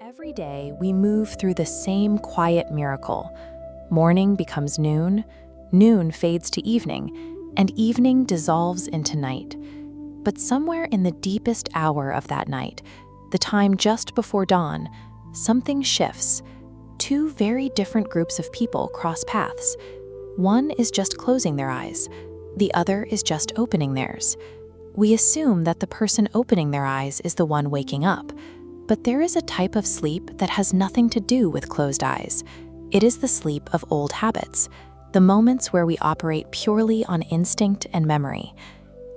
Every day, we move through the same quiet miracle. Morning becomes noon, noon fades to evening, and evening dissolves into night. But somewhere in the deepest hour of that night, the time just before dawn, something shifts. Two very different groups of people cross paths. One is just closing their eyes. The other is just opening theirs. We assume that the person opening their eyes is the one waking up. But there is a type of sleep that has nothing to do with closed eyes. It is the sleep of old habits, the moments where we operate purely on instinct and memory.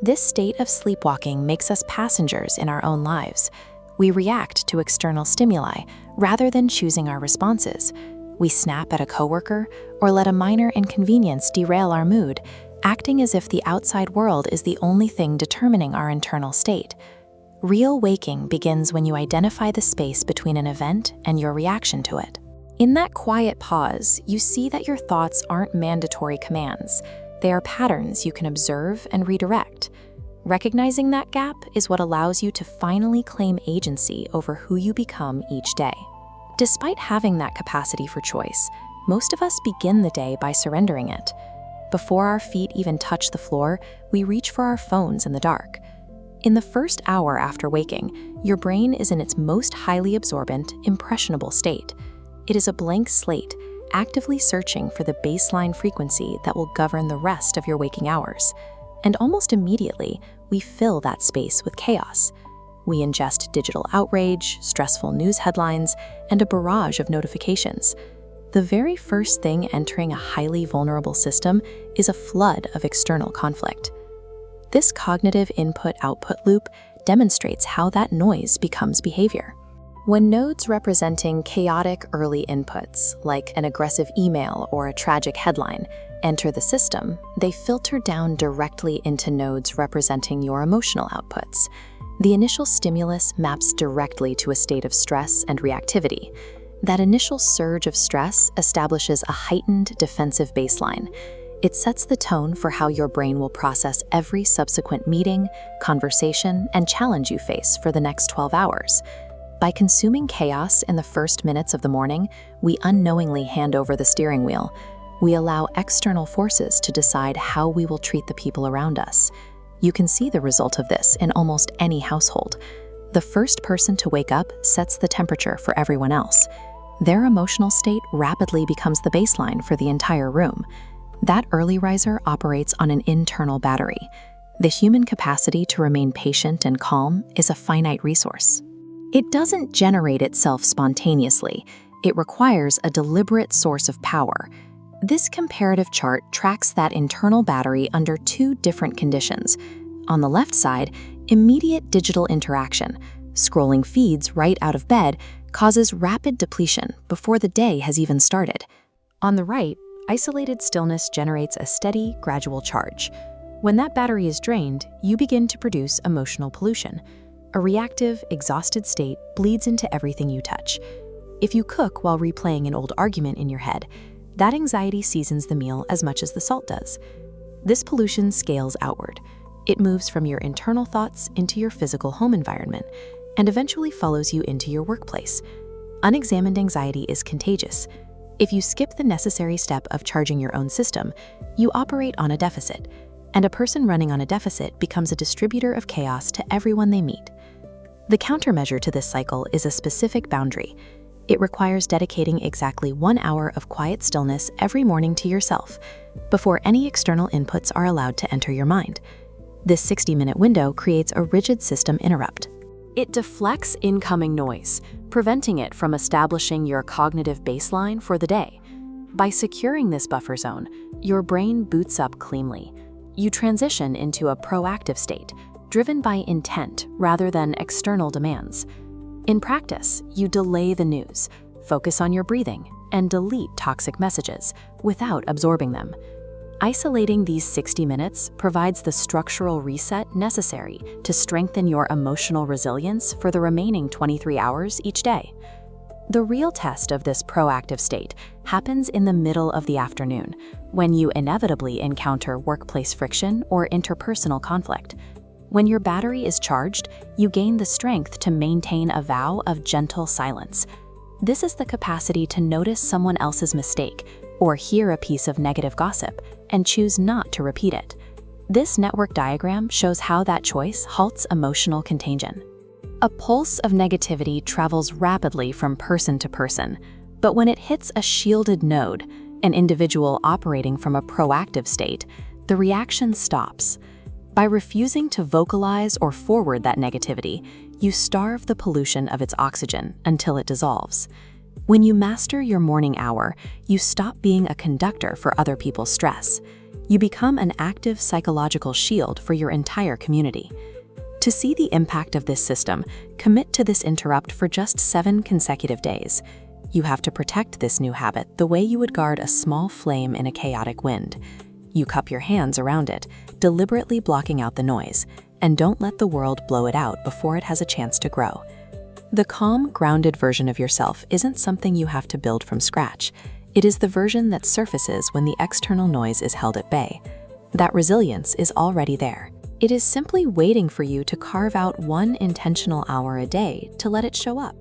This state of sleepwalking makes us passengers in our own lives. We react to external stimuli rather than choosing our responses. We snap at a coworker or let a minor inconvenience derail our mood, acting as if the outside world is the only thing determining our internal state. Real waking begins when you identify the space between an event and your reaction to it. In that quiet pause, you see that your thoughts aren't mandatory commands. They are patterns you can observe and redirect. Recognizing that gap is what allows you to finally claim agency over who you become each day. Despite having that capacity for choice, most of us begin the day by surrendering it. Before our feet even touch the floor, we reach for our phones in the dark. In the first hour after waking, your brain is in its most highly absorbent, impressionable state. It is a blank slate, actively searching for the baseline frequency that will govern the rest of your waking hours. And almost immediately, we fill that space with chaos. We ingest digital outrage, stressful news headlines, and a barrage of notifications. The very first thing entering a highly vulnerable system is a flood of external conflict. This cognitive input-output loop demonstrates how that noise becomes behavior. When nodes representing chaotic early inputs, like an aggressive email or a tragic headline, enter the system, they filter down directly into nodes representing your emotional outputs. The initial stimulus maps directly to a state of stress and reactivity. That initial surge of stress establishes a heightened defensive baseline. It sets the tone for how your brain will process every subsequent meeting, conversation, and challenge you face for the next 12 hours. By consuming chaos in the first minutes of the morning, we unknowingly hand over the steering wheel. We allow external forces to decide how we will treat the people around us. You can see the result of this in almost any household. The first person to wake up sets the temperature for everyone else. Their emotional state rapidly becomes the baseline for the entire room. That early riser operates on an internal battery. The human capacity to remain patient and calm is a finite resource. It doesn't generate itself spontaneously. It requires a deliberate source of power. This comparative chart tracks that internal battery under two different conditions. On the left side, immediate digital interaction. Scrolling feeds right out of bed causes rapid depletion before the day has even started. On the right, isolated stillness generates a steady, gradual charge. When that battery is drained, you begin to produce emotional pollution. A reactive, exhausted state bleeds into everything you touch. If you cook while replaying an old argument in your head, that anxiety seasons the meal as much as the salt does. This pollution scales outward. It moves from your internal thoughts into your physical home environment, and eventually follows you into your workplace. Unexamined anxiety is contagious. If you skip the necessary step of charging your own system, you operate on a deficit, and a person running on a deficit becomes a distributor of chaos to everyone they meet. The countermeasure to this cycle is a specific boundary. It requires dedicating exactly 1 hour of quiet stillness every morning to yourself, before any external inputs are allowed to enter your mind. This 60-minute window creates a rigid system interrupt. It deflects incoming noise, preventing it from establishing your cognitive baseline for the day. By securing this buffer zone, your brain boots up cleanly. You transition into a proactive state, driven by intent rather than external demands. In practice, you delay the news, focus on your breathing, and delete toxic messages without absorbing them. Isolating these 60 minutes provides the structural reset necessary to strengthen your emotional resilience for the remaining 23 hours each day. The real test of this proactive state happens in the middle of the afternoon, when you inevitably encounter workplace friction or interpersonal conflict. When your battery is charged, you gain the strength to maintain a vow of gentle silence. This is the capacity to notice someone else's mistake or hear a piece of negative gossip and choose not to repeat it. This network diagram shows how that choice halts emotional contagion. A pulse of negativity travels rapidly from person to person, but when it hits a shielded node, an individual operating from a proactive state, the reaction stops. By refusing to vocalize or forward that negativity, you starve the pollution of its oxygen until it dissolves. When you master your morning hour, you stop being a conductor for other people's stress. You become an active psychological shield for your entire community. To see the impact of this system, commit to this interrupt for just 7 consecutive days. You have to protect this new habit the way you would guard a small flame in a chaotic wind. You cup your hands around it, deliberately blocking out the noise, and don't let the world blow it out before it has a chance to grow. The calm, grounded version of yourself isn't something you have to build from scratch. It is the version that surfaces when the external noise is held at bay. That resilience is already there. It is simply waiting for you to carve out one intentional hour a day to let it show up.